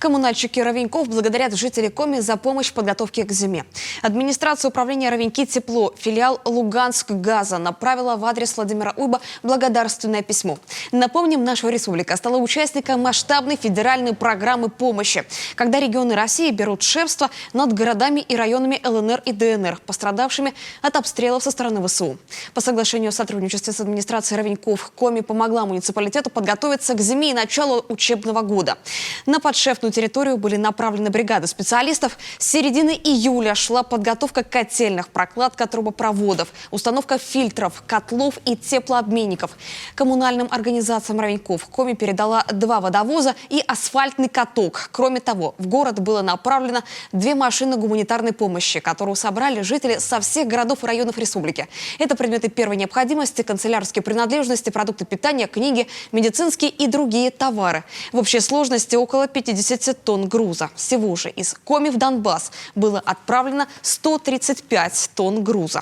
Коммунальщики Ровеньков благодарят жителей Коми за помощь в подготовке к зиме. Администрация управления Ровеньки «Тепло», филиал Луганск-Газа направила в адрес Владимира Уйба благодарственное письмо. Напомним, наша республика стала участником масштабной федеральной программы помощи, когда регионы России берут шефство над городами и районами ЛНР и ДНР, пострадавшими от обстрелов со стороны ВСУ. По соглашению о сотрудничестве с администрацией Ровеньков, Коми помогла муниципалитету подготовиться к зиме и началу учебного года. На подшефную территорию были направлены бригады специалистов. С середины июля шла подготовка котельных, прокладка трубопроводов, установка фильтров, котлов и теплообменников. Коммунальным организациям Ровеньков Коми передала 2 водовоза и асфальтный каток. Кроме того, в город было направлено 2 машины гуманитарной помощи, которую собрали жители со всех городов и районов республики. Это предметы первой необходимости, канцелярские принадлежности, продукты питания, книги, медицинские и другие товары. В общей сложности около 50 тонн груза. Всего же из Коми в Донбасс было отправлено 135 тонн груза.